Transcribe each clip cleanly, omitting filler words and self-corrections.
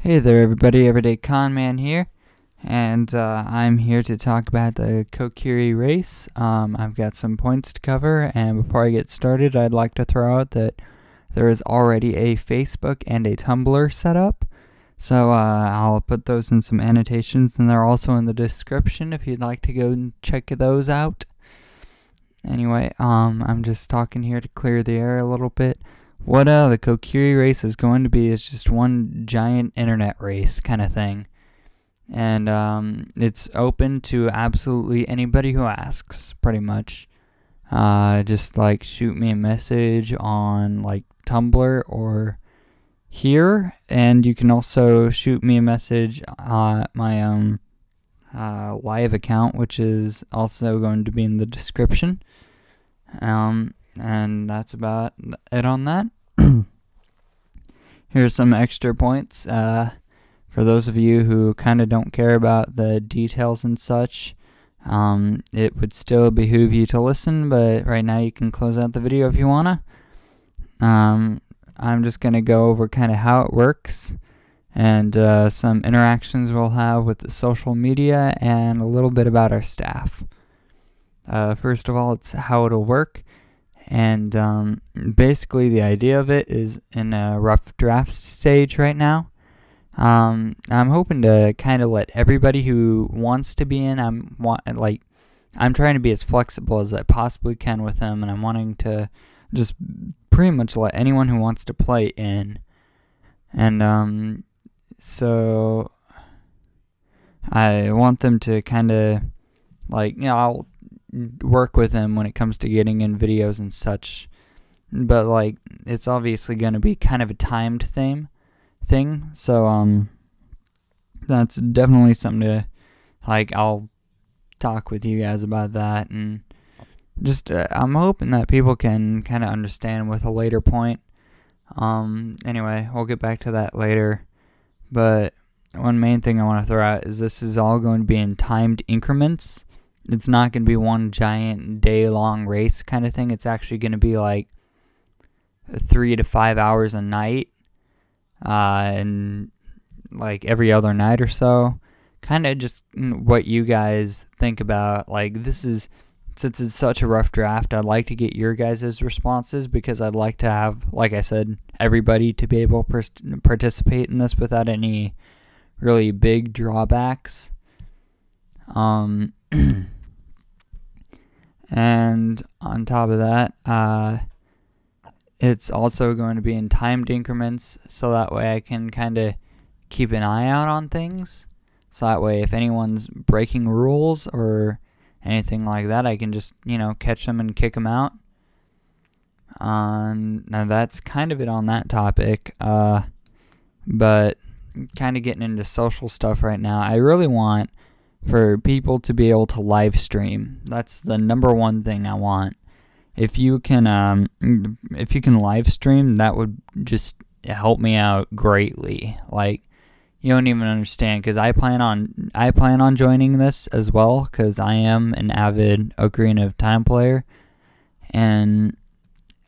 Hey there everybody, Everyday Con Man here, and I'm here to talk about the Kokiri race. I've got some points to cover, and before I get started, I'd like to throw out that there is already a Facebook and a Tumblr set up, so I'll put those in some annotations, and they're also in the description if you'd like to go and check those out. Anyway, I'm just talking here to clear the air a little bit. What the Kokiri race is going to be is just one giant internet race kind of thing. And it's open to absolutely anybody who asks, pretty much. Just like shoot me a message on like Tumblr or here, and you can also shoot me a message on my live account, which is also going to be in the description. And that's about it on that. Here's some extra points for those of you who kind of don't care about the details and such. It would still behoove you to listen, but right now you can close out the video if you wanna. I'm just gonna go over kind of how it works and some interactions we'll have with the social media and a little bit about our staff. First of all, it's how it'll work. And basically the idea of it is in a rough draft stage right now. I'm hoping to kind of let everybody who wants to be in. I'm trying to be as flexible as I possibly can with them, and I'm wanting to just pretty much let anyone who wants to play in. And so I want them to kind of I'll work with them when it comes to getting in videos and such, but it's obviously going to be kind of a timed thing, so that's definitely something to I'll talk with you guys about that, and just I'm hoping that people can kind of understand with a later point. Anyway, we'll get back to that later, but one main thing I want to throw out is this is all going to be in timed increments. It's not going to be one giant day-long race kind of thing. It's actually going to be 3 to 5 hours a night, and every other night or so. Kind of just what you guys think about. Since it's such a rough draft, I'd like to get your guys' responses, because I'd like to have, like I said, everybody to be able to participate in this without any really big drawbacks. And on top of that, it's also going to be in timed increments, so that way I can kind of keep an eye out on things. So that way if anyone's breaking rules or anything like that, I can just, catch them and kick them out. Now that's kind of it on that topic. But kind of getting into social stuff right now, I really want for people to be able to live stream. That's the number one thing I want. If you can live stream, that would just help me out greatly. You don't even understand, because I plan on joining this as well, because I am an avid Ocarina of Time player, and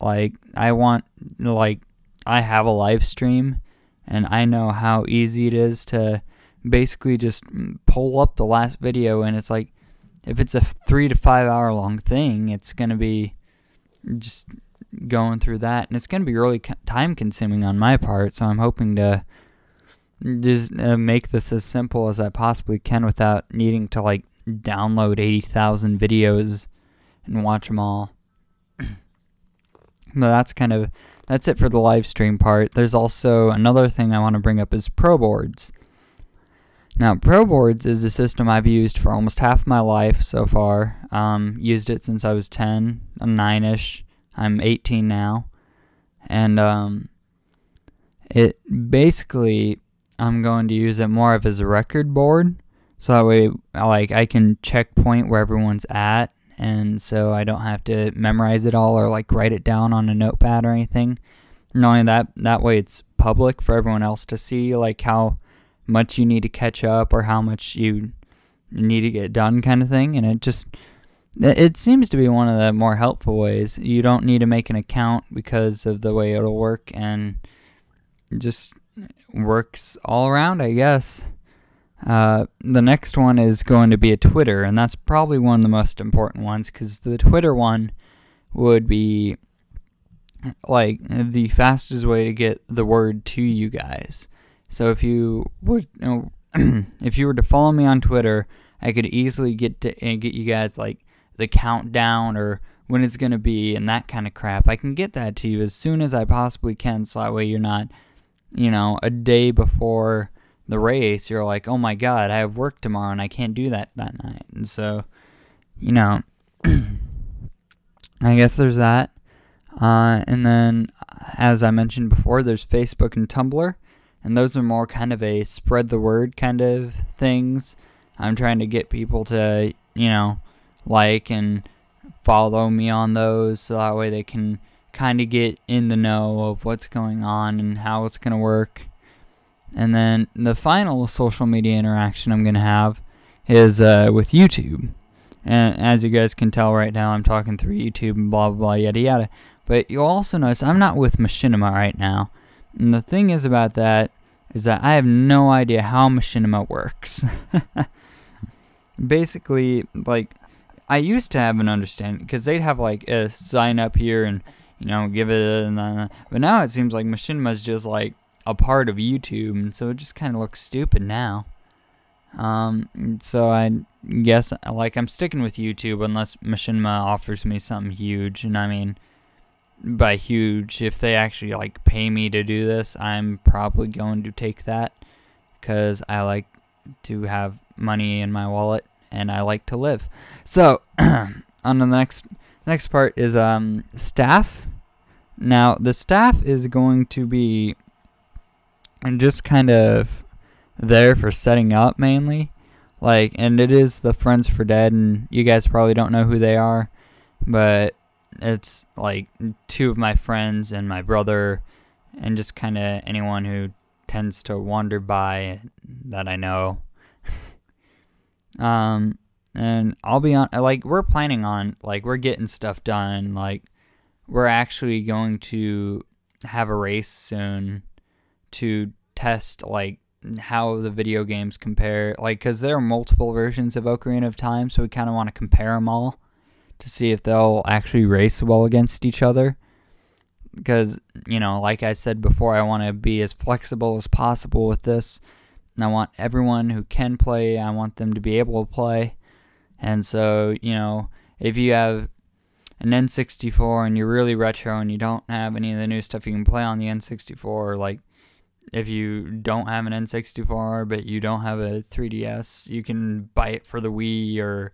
I have a live stream, and I know how easy it is to basically just pull up the last video, and it's if it's a 3 to 5 hour long thing, it's going to be just going through that, and it's going to be really time consuming on my part. So I'm hoping to just make this as simple as I possibly can without needing to download 80,000 videos and watch them all. But that's it for the live stream part. There's also another thing I want to bring up is Pro Boards. Now, Pro Boards is a system I've used for almost half my life so far. Used it since I was 10, 9-ish. I'm 18 now. And it basically, I'm going to use it more of as a record board. So that way, I can checkpoint where everyone's at. And so I don't have to memorize it all or write it down on a notepad or anything. Not only that way it's public for everyone else to see, how much you need to catch up or how much you need to get done kind of thing. And it seems to be one of the more helpful ways. You don't need to make an account because of the way it'll work, and just works all around, I guess. The next one is going to be a Twitter, and that's probably one of the most important ones, because the Twitter one would be like the fastest way to get the word to you guys. So if you would, if you were to follow me on Twitter, I could easily get you guys like the countdown or when it's gonna be and that kind of crap. I can get that to you as soon as I possibly can, so that way you're not, a day before the race, you're like, oh my god, I have work tomorrow and I can't do that night. And so, I guess there's that. And then, as I mentioned before, there's Facebook and Tumblr, and those are more kind of a spread the word kind of things. I'm trying to get people to, like and follow me on those, so that way they can kind of get in the know of what's going on and how it's going to work. And then the final social media interaction I'm going to have is with YouTube. And as you guys can tell right now, I'm talking through YouTube and blah, blah, blah, yada, yada. But you'll also notice I'm not with Machinima right now. And the thing is about that is that I have no idea how Machinima works. Basically, like, I used to have an understanding, because they'd have, like, a sign up here and, give it a... But now it seems like Machinima is just, like, a part of YouTube, and so it just kind of looks stupid now. So I guess, like, I'm sticking with YouTube unless Machinima offers me something huge, and I mean, by huge, if they actually, like, pay me to do this, I'm probably going to take that, because I like to have money in my wallet, and I like to live. So, on the next part is, staff. Now, the staff is going to be just kind of there for setting up mainly, and it is the Friends for Dead, and you guys probably don't know who they are, but it's like two of my friends and my brother, and just kind of anyone who tends to wander by that I know. And I'll be on, we're planning on, we're getting stuff done, we're actually going to have a race soon to test, how the video games compare, because there are multiple versions of Ocarina of Time, so we kind of want to compare them all to see if they'll actually race well against each other, because, like I said before, I want to be as flexible as possible with this, and I want everyone who can play, I want them to be able to play, and so, if you have an N64 and you're really retro and you don't have any of the new stuff you can play on the N64, if you don't have an N64 but you don't have a 3DS, you can buy it for the Wii or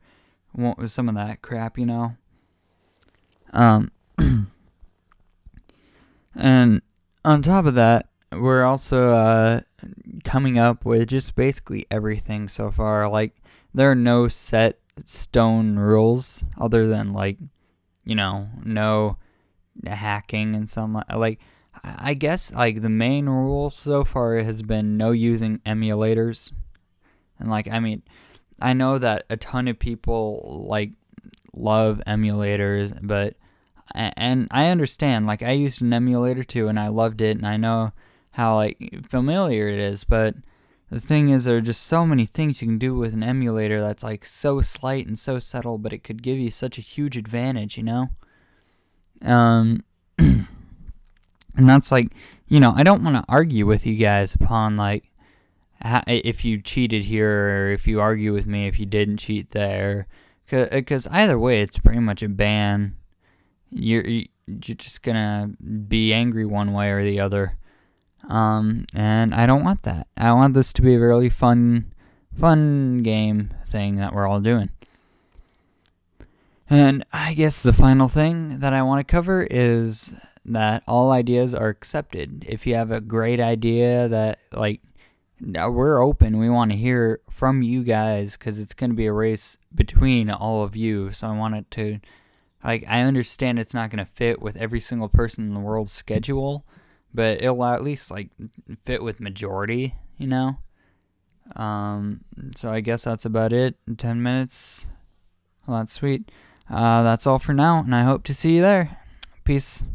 some of that crap, And on top of that, we're also coming up with just basically everything so far. There are no set stone rules other than no hacking and some I guess the main rule so far has been no using emulators. And I mean, I know that a ton of people love emulators, but and I understand, I used an emulator too and I loved it, and I know how familiar it is, but the thing is, there are just so many things you can do with an emulator that's so slight and so subtle, but it could give you such a huge advantage, and that's I don't want to argue with you guys upon if you cheated here, or if you argue with me if you didn't cheat there, because either way it's pretty much a ban. You're just gonna be angry one way or the other, and I don't want that. I want this to be a really fun game thing that we're all doing. And I guess the final thing that I want to cover is that all ideas are accepted. If you have a great idea that we're open, we want to hear from you guys, because it's going to be a race between all of you, so I want it to I understand it's not going to fit with every single person in the world's schedule, but it'll at least fit with majority, So I guess that's about it. 10 minutes. Well, that's sweet. That's all for now, and I hope to see you there. Peace.